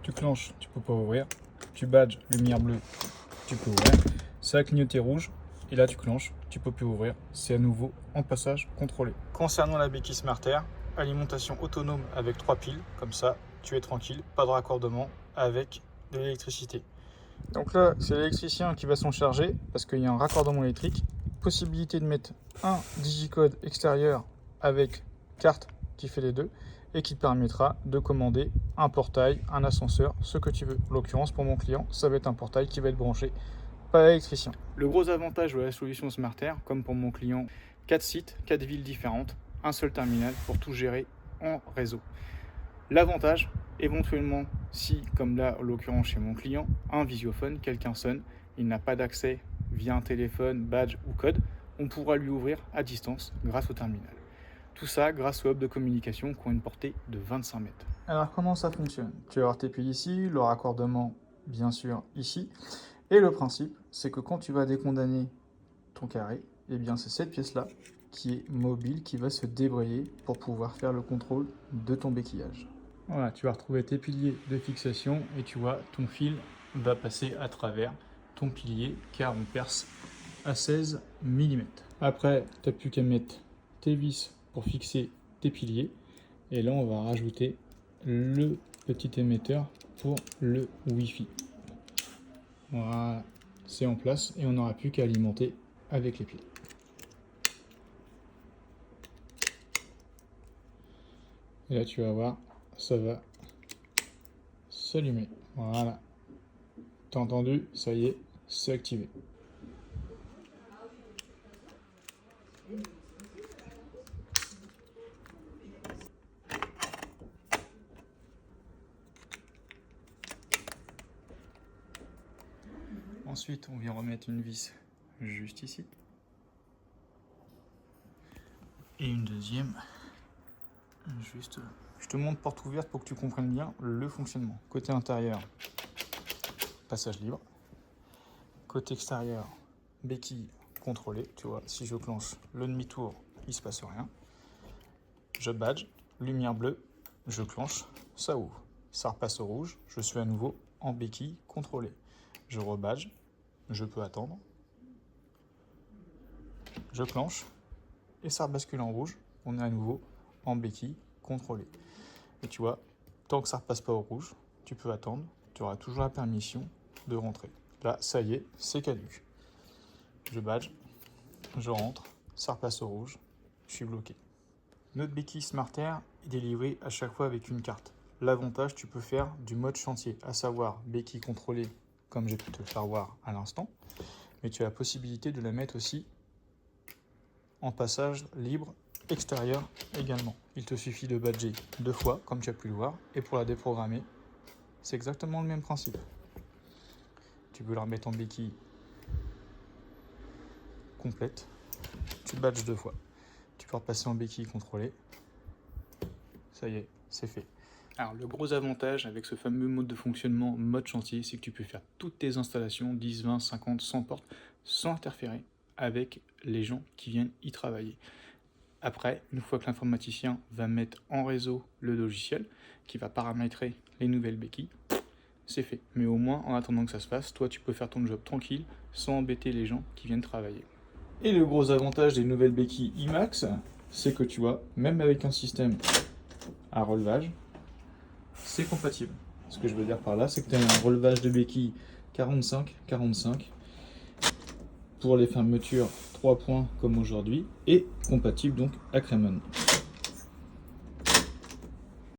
Tu clenches, tu peux pas ouvrir. Tu badges, lumière bleue, tu peux ouvrir. Ça a clignoté rouge. Et là, tu clenches, tu peux plus ouvrir. C'est à nouveau en passage contrôlé. Concernant la béquille SmartAir, alimentation autonome avec 3 piles. Comme ça, tu es tranquille, pas de raccordement avec de l'électricité. Donc là, c'est l'électricien qui va s'en charger parce qu'il y a un raccordement électrique. Possibilité de mettre un digicode extérieur avec carte qui fait les deux et qui permettra de commander un portail, un ascenseur, ce que tu veux. En l'occurrence, pour mon client, ça va être un portail qui va être branché par l'électricien. Le gros avantage de la solution SmartAir, comme pour mon client, 4 sites, 4 villes différentes, un seul terminal pour tout gérer en réseau. L'avantage, éventuellement, si, comme là, en l'occurrence chez mon client, un visiophone, quelqu'un sonne, il n'a pas d'accès via un téléphone, badge ou code, on pourra lui ouvrir à distance grâce au terminal. Tout ça grâce au hub de communication qui ont une portée de 25 mètres. Alors comment ça fonctionne? Tu vas avoir tes piles ici, le raccordement bien sûr ici. Et le principe, c'est que quand tu vas décondamner ton carré, eh bien c'est cette pièce-là qui est mobile, qui va se débrayer pour pouvoir faire le contrôle de ton béquillage. Voilà, tu vas retrouver tes piliers de fixation et tu vois, ton fil va passer à travers ton pilier car on perce à 16 mm. Après, tu n'as plus qu'à mettre tes vis pour fixer tes piliers. Et là, on va rajouter le petit émetteur pour le Wi-Fi. Voilà, c'est en place et on n'aura plus qu'à alimenter avec les piles. Et là, tu vas voir, ça va s'allumer. Voilà. T'as entendu? Ça y est, c'est activé. Ensuite, on vient remettre une vis juste ici. Et une deuxième juste là. Je te montre porte ouverte pour que tu comprennes bien le fonctionnement. Côté intérieur, passage libre. Côté extérieur, béquille contrôlée. Tu vois, si je clenche le demi-tour, il ne se passe rien. Je badge, lumière bleue, je clenche, ça ouvre. Ça repasse au rouge, je suis à nouveau en béquille contrôlée. Je rebadge, je peux attendre. Je clenche et ça rebascule en rouge. On est à nouveau en béquille contrôlée. Et tu vois, tant que ça ne repasse pas au rouge, tu peux attendre. Tu auras toujours la permission de rentrer. Là, ça y est, c'est caduc. Je badge, je rentre, ça repasse au rouge, je suis bloqué. Notre béquille SmartAir est délivrée à chaque fois avec une carte. L'avantage, tu peux faire du mode chantier, à savoir béquille contrôlée, comme j'ai pu te le faire voir à l'instant. Mais tu as la possibilité de la mettre aussi en passage libre extérieur également. Il te suffit de badger 2 fois, comme tu as pu le voir, et pour la déprogrammer, c'est exactement le même principe. Tu peux la remettre en béquille complète, tu badges 2 fois. Tu peux repasser en béquille contrôlée. Ça y est, c'est fait. Alors le gros avantage avec ce fameux mode de fonctionnement mode chantier, c'est que tu peux faire toutes tes installations 10, 20, 50, 100 portes sans interférer avec les gens qui viennent y travailler. Après, une fois que l'informaticien va mettre en réseau le logiciel, qui va paramétrer les nouvelles béquilles, c'est fait. Mais au moins, en attendant que ça se fasse, toi tu peux faire ton job tranquille, sans embêter les gens qui viennent travailler. Et le gros avantage des nouvelles béquilles IMAX, c'est que tu vois, même avec un système à relevage, c'est compatible. Ce que je veux dire par là, c'est que tu as un relevage de béquilles 45-45 pour les fermetures 3 points comme aujourd'hui et compatible donc à Cremon.